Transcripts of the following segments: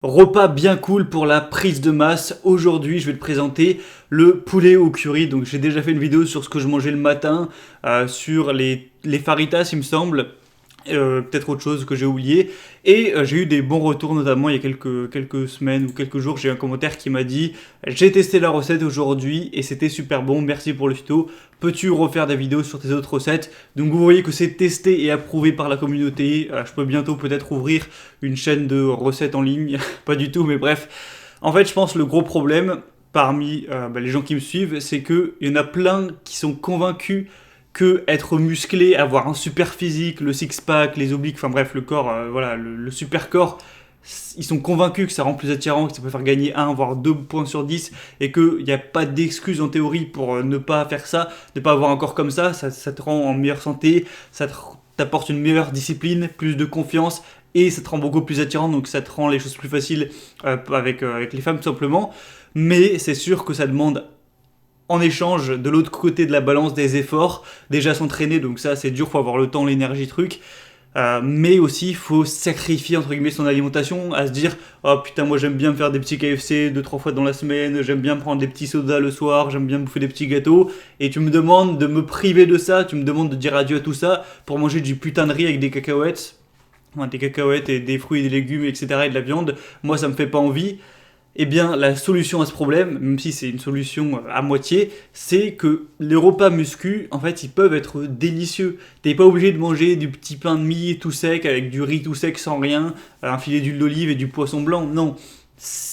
Repas bien cool pour la prise de masse. Aujourd'hui, je vais te présenter le poulet au curry. Donc, j'ai déjà fait une vidéo sur ce que je mangeais le matin, sur les faritas, il me semble. Peut-être autre chose que j'ai oublié. Et j'ai eu des bons retours, notamment il y a quelques semaines ou quelques jours. J'ai eu un commentaire qui m'a dit: j'ai testé la recette aujourd'hui et c'était super bon, merci pour le tuto. Peux-tu refaire des vidéos sur tes autres recettes? Donc vous voyez que c'est testé et approuvé par la communauté. Je peux bientôt peut-être ouvrir une chaîne de recettes en ligne. Pas du tout, mais bref. En fait, je pense le gros problème parmi les gens qui me suivent, c'est qu'il y en a plein qui sont convaincus que être musclé, avoir un super physique, le six-pack, les obliques, enfin bref, le corps, voilà, le super corps, ils sont convaincus que ça rend plus attirant, que ça peut faire gagner 1 voire 2 points sur 10 et qu'il n'y a pas d'excuse en théorie pour ne pas faire ça, ne pas avoir un corps comme ça te rend en meilleure santé, t'apporte une meilleure discipline, plus de confiance et ça te rend beaucoup plus attirant, donc ça te rend les choses plus faciles avec les femmes tout simplement. Mais c'est sûr que ça demande en échange de l'autre côté de la balance des efforts, déjà s'entraîner, donc ça c'est dur, faut avoir le temps, l'énergie, truc. Mais aussi il faut sacrifier entre guillemets son alimentation, à se dire oh putain moi j'aime bien me faire des petits KFC 2-3 fois dans la semaine, j'aime bien prendre des petits sodas le soir, j'aime bien bouffer des petits gâteaux, et tu me demandes de me priver de ça, tu me demandes de dire adieu à tout ça pour manger du putain de riz avec des cacahuètes, enfin, des cacahuètes et des fruits et des légumes etc. et de la viande. Moi ça me fait pas envie. Eh bien, la solution à ce problème, même si c'est une solution à moitié, c'est que les repas muscu, en fait, ils peuvent être délicieux. T'es pas obligé de manger du petit pain de mie tout sec, avec du riz tout sec sans rien, un filet d'huile d'olive et du poisson blanc. Non.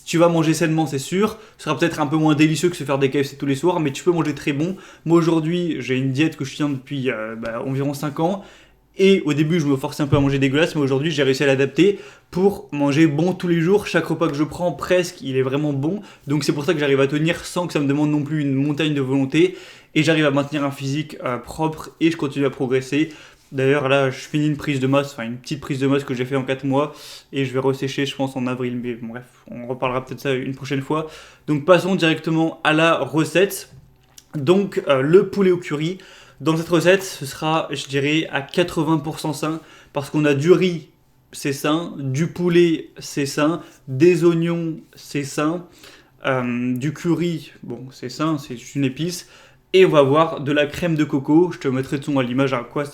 Tu vas manger sainement, c'est sûr. Ce sera peut-être un peu moins délicieux que se faire des KFC tous les soirs, mais tu peux manger très bon. Moi, aujourd'hui, j'ai une diète que je tiens depuis environ 5 ans. Et au début, je me forçais un peu à manger dégueulasse, mais aujourd'hui, j'ai réussi à l'adapter pour manger bon tous les jours. Chaque repas que je prends, presque, il est vraiment bon. Donc c'est pour ça que j'arrive à tenir sans que ça me demande non plus une montagne de volonté. Et j'arrive à maintenir un physique propre et je continue à progresser. D'ailleurs, là, je finis une prise de masse, enfin une petite prise de masse que j'ai fait en 4 mois. Et je vais ressécher, je pense, en avril. Mais bon, bref, on reparlera peut-être ça une prochaine fois. Donc passons directement à la recette. Donc le poulet au curry. Dans cette recette, ce sera, je dirais, à 80% sain, parce qu'on a du riz, c'est sain, du poulet, c'est sain, des oignons, c'est sain, du curry, bon, c'est sain, c'est juste une épice, et on va avoir de la crème de coco. Je te mettrai de son à l'image à quoi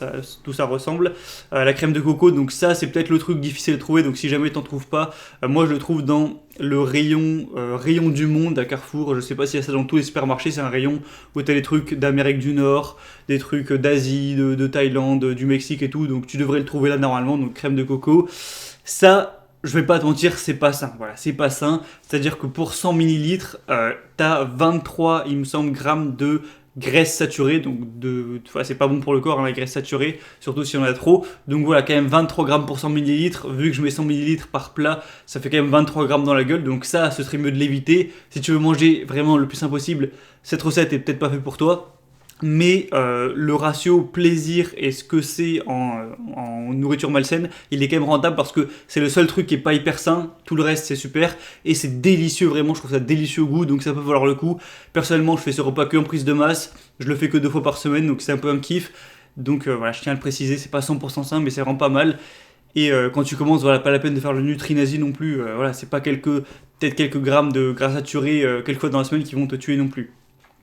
tout ça ressemble. La crème de coco, donc ça c'est peut-être le truc difficile à trouver, donc si jamais t'en trouves pas, moi je le trouve dans le rayon du monde à Carrefour. Je sais pas s'il y a ça dans tous les supermarchés, c'est un rayon où t'as des trucs d'Amérique du Nord, des trucs d'Asie, de Thaïlande, du Mexique et tout, donc tu devrais le trouver là normalement, donc crème de coco. Ça, je vais pas te mentir, c'est pas sain. Voilà, c'est pas sain. C'est-à-dire que pour 100 millilitres, t'as 23, il me semble, grammes de graisse saturée, donc c'est pas bon pour le corps, hein, la graisse saturée, surtout si on en a trop. Donc voilà, quand même 23 grammes pour 100 millilitres, vu que je mets 100 millilitres par plat, ça fait quand même 23 grammes dans la gueule, donc ça, ce serait mieux de l'éviter. Si tu veux manger vraiment le plus sain possible, cette recette est peut-être pas faite pour toi. Mais le ratio plaisir et ce que c'est en nourriture malsaine, il est quand même rentable parce que c'est le seul truc qui est pas hyper sain. Tout le reste c'est super et c'est délicieux, vraiment. Je trouve ça délicieux au goût, donc ça peut valoir le coup. Personnellement, je fais ce repas que en prise de masse. Je le fais que 2 fois par semaine, donc c'est un peu un kiff. Donc voilà, je tiens à le préciser, c'est pas 100% sain, mais c'est vraiment pas mal. Et quand tu commences, voilà, pas la peine de faire le Nutri-Nazi non plus. Voilà, c'est pas peut-être quelques grammes de gras saturé quelques fois dans la semaine qui vont te tuer non plus.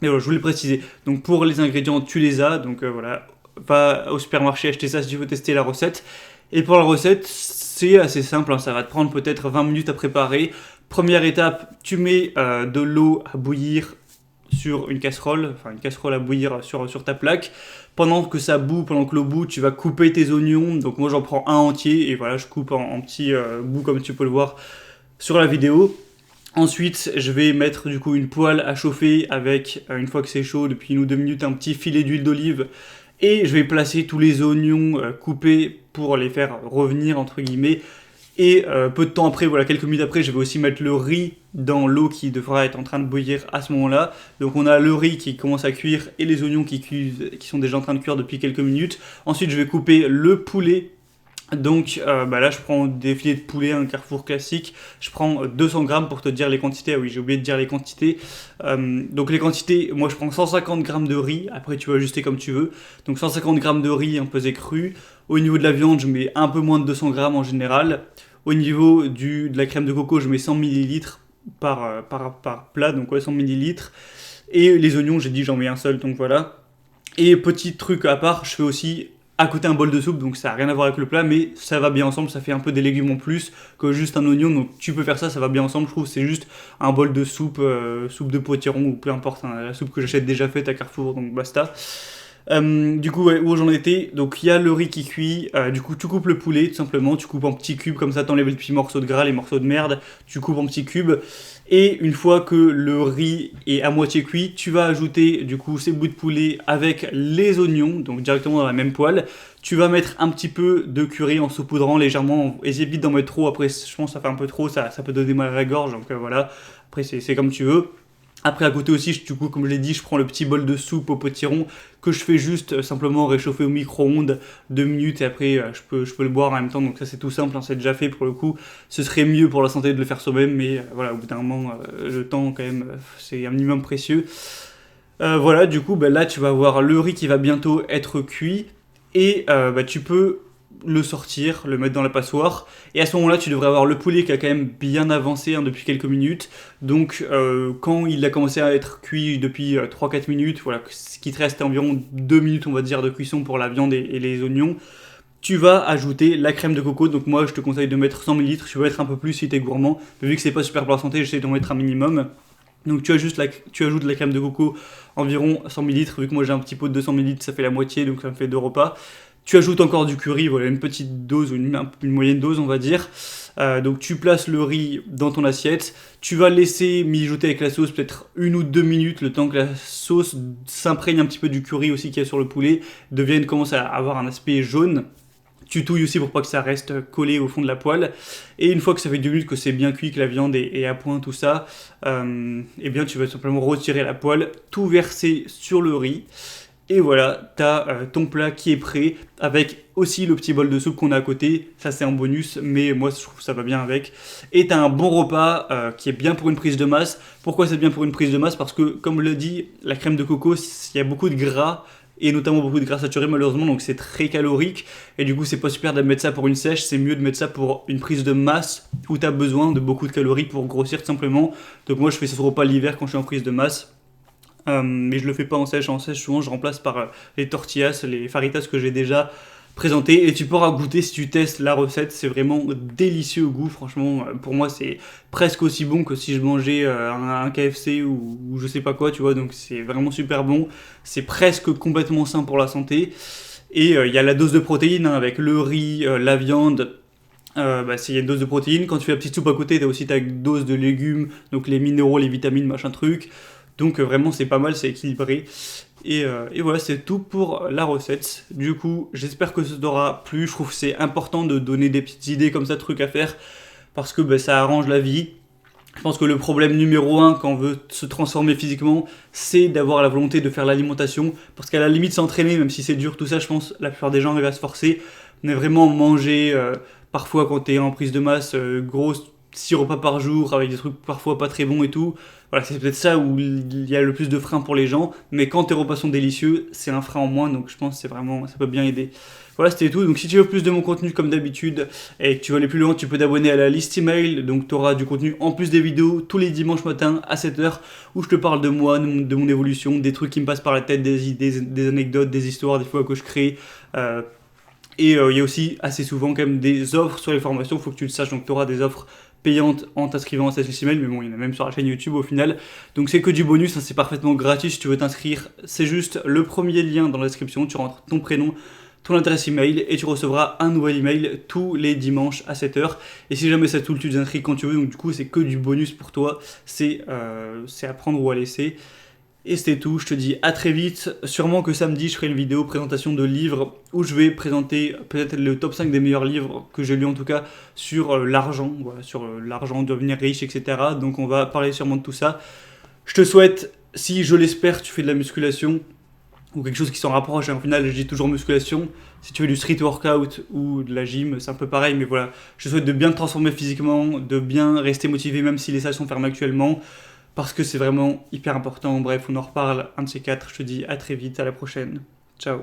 Mais voilà, je voulais le préciser. Donc pour les ingrédients, tu les as. Donc voilà, va au supermarché acheter ça si tu veux tester la recette. Et pour la recette, c'est assez simple, hein, ça va te prendre peut-être 20 minutes à préparer. Première étape, tu mets de l'eau à bouillir sur une casserole à bouillir sur ta plaque. Pendant que ça bout, pendant que l'eau bout, tu vas couper tes oignons. Donc moi j'en prends un entier et voilà, je coupe en petits bouts comme tu peux le voir sur la vidéo. Ensuite, je vais mettre du coup une poêle à chauffer avec, une fois que c'est chaud, depuis 1 ou 2 minutes, un petit filet d'huile d'olive. Et je vais placer tous les oignons coupés pour les faire revenir, entre guillemets. Et peu de temps après, voilà, quelques minutes après, je vais aussi mettre le riz dans l'eau qui devra être en train de bouillir à ce moment-là. Donc on a le riz qui commence à cuire et les oignons qui sont déjà en train de cuire depuis quelques minutes. Ensuite, je vais couper le poulet. Donc là je prends des filets de poulet, un Carrefour classique, je prends 200 grammes pour te dire les quantités. Ah oui, j'ai oublié de dire les quantités. Donc les quantités, moi je prends 150 grammes de riz, après tu vas ajuster comme tu veux. Donc 150 grammes de riz un pesé cru. Au niveau de la viande, je mets un peu moins de 200 grammes en général. Au niveau de la crème de coco, je mets 100 ml par plat, donc ouais, 100 ml. Et les oignons, j'ai dit j'en mets un seul, donc voilà. Et petit truc à part, je fais aussi à côté un bol de soupe, donc ça n'a rien à voir avec le plat, mais ça va bien ensemble, ça fait un peu des légumes en plus que juste un oignon, donc tu peux faire ça, ça va bien ensemble, je trouve. C'est juste un bol de soupe, soupe de potiron ou peu importe, hein, la soupe que j'achète déjà faite à Carrefour, donc basta. Du coup, ouais, où j'en étais, donc il y a le riz qui cuit, du coup tu coupes le poulet tout simplement, tu coupes en petits cubes, comme ça t'enlèves les petits morceaux de gras, les morceaux de merde, tu coupes en petits cubes, et une fois que le riz est à moitié cuit, tu vas ajouter du coup ces bouts de poulet avec les oignons, donc directement dans la même poêle. Tu vas mettre un petit peu de curry en saupoudrant légèrement, et évite d'en mettre trop, après je pense que ça fait un peu trop, ça peut donner mal à la gorge, donc voilà, après c'est comme tu veux. Après, à côté aussi, du coup, comme je l'ai dit, je prends le petit bol de soupe au potiron que je fais juste simplement réchauffer au micro-ondes 2 minutes et après je peux le boire en même temps. Donc ça c'est tout simple, hein, c'est déjà fait pour le coup. Ce serait mieux pour la santé de le faire soi-même, mais voilà, au bout d'un moment, le temps quand même, c'est un minimum précieux. Voilà, du coup, là tu vas avoir le riz qui va bientôt être cuit et tu peux le sortir, le mettre dans la passoire. Et à ce moment-là, tu devrais avoir le poulet qui a quand même bien avancé depuis quelques minutes. Donc, quand il a commencé à être cuit depuis 3-4 minutes, voilà, ce qui te reste environ 2 minutes, on va dire, de cuisson pour la viande et les oignons, tu vas ajouter la crème de coco. Donc, moi, je te conseille de mettre 100 ml. Tu peux mettre un peu plus si tu es gourmand. Mais vu que c'est pas super pour la santé, j'essaie d'en mettre un minimum. Donc, tu ajoutes la crème de coco environ 100 ml. Vu que moi, j'ai un petit pot de 200 ml, ça fait la moitié, donc ça me fait 2 repas. Tu ajoutes encore du curry, voilà, une petite dose ou une moyenne dose, on va dire. Donc tu places le riz dans ton assiette. Tu vas laisser mijoter avec la sauce peut-être 1 ou 2 minutes, le temps que la sauce s'imprègne un petit peu du curry aussi qu'il y a sur le poulet, commence à avoir un aspect jaune. Tu touilles aussi pour pas que ça reste collé au fond de la poêle. Et une fois que ça fait 2 minutes que c'est bien cuit, que la viande est à point, tout ça, eh bien tu vas simplement retirer la poêle, tout verser sur le riz. Et voilà, t'as ton plat qui est prêt, avec aussi le petit bol de soupe qu'on a à côté. Ça c'est un bonus, mais moi je trouve que ça va bien avec. Et t'as un bon repas qui est bien pour une prise de masse. Pourquoi c'est bien pour une prise de masse? Parce que, comme le dit, la crème de coco, il y a beaucoup de gras, et notamment beaucoup de gras saturé malheureusement, donc c'est très calorique. Et du coup c'est pas super de mettre ça pour une sèche, c'est mieux de mettre ça pour une prise de masse, où t'as besoin de beaucoup de calories pour grossir tout simplement. Donc moi je fais ce repas l'hiver quand je suis en prise de masse. Mais je le fais pas en sèche. En sèche, souvent je remplace par les tortillas, les faritas que j'ai déjà présenté. Et tu pourras goûter si tu testes la recette. C'est vraiment délicieux au goût. Franchement, pour moi, c'est presque aussi bon que si je mangeais un KFC ou je sais pas quoi, tu vois. Donc c'est vraiment super bon. C'est presque complètement sain pour la santé. Et il y a la dose de protéines hein, avec le riz, la viande. Il y a une dose de protéines. Quand tu fais la petite soupe à côté, tu as aussi ta dose de légumes, donc les minéraux, les vitamines, machin truc. Donc vraiment c'est pas mal, c'est équilibré. Et voilà, c'est tout pour la recette. Du coup, j'espère que ça t'aura plu. Je trouve que c'est important de donner des petites idées comme ça, de trucs à faire, parce que ça arrange la vie. Je pense que le problème numéro 1 quand on veut se transformer physiquement, c'est d'avoir la volonté de faire l'alimentation. Parce qu'à la limite, s'entraîner, même si c'est dur, tout ça, je pense la plupart des gens arrivent à se forcer. Mais vraiment manger, parfois quand t'es en prise de masse, grosse, 6 repas par jour, avec des trucs parfois pas très bons et tout. Voilà, c'est peut-être ça où il y a le plus de freins pour les gens. Mais quand tes repas sont délicieux, c'est un frein en moins. Donc je pense que ça peut bien aider. Voilà, c'était tout. Donc si tu veux plus de mon contenu comme d'habitude et que tu veux aller plus loin, tu peux t'abonner à la liste email. Donc tu auras du contenu en plus des vidéos tous les dimanches matins à 7h où je te parle de moi, de mon évolution, des trucs qui me passent par la tête, des idées, des anecdotes, des histoires des fois que je crée. Il y a aussi assez souvent quand même des offres sur les formations, il faut que tu le saches, donc tu auras des offres payantes en t'inscrivant à cette liste email, mais bon, il y en a même sur la chaîne YouTube au final. Donc c'est que du bonus, hein, c'est parfaitement gratuit si tu veux t'inscrire. C'est juste le premier lien dans la description, tu rentres ton prénom, ton adresse email et tu recevras un nouvel email tous les dimanches à 7h. Et si jamais ça te saoule, tu t'inscris quand tu veux, donc du coup c'est que du bonus pour toi, c'est à prendre ou à laisser. Et c'était tout, je te dis à très vite. Sûrement que samedi, je ferai une vidéo présentation de livres où je vais présenter peut-être le top 5 des meilleurs livres que j'ai lus en tout cas sur l'argent, voilà, sur l'argent, devenir riche, etc. Donc on va parler sûrement de tout ça. Je te souhaite, si je l'espère, tu fais de la musculation ou quelque chose qui s'en rapproche, et en final je dis toujours musculation. Si tu fais du street workout ou de la gym, c'est un peu pareil, mais voilà. Je te souhaite de bien te transformer physiquement, de bien rester motivé même si les salles sont fermées actuellement. Parce que c'est vraiment hyper important. Bref, on en reparle un de ces quatre. Je te dis à très vite, à la prochaine. Ciao.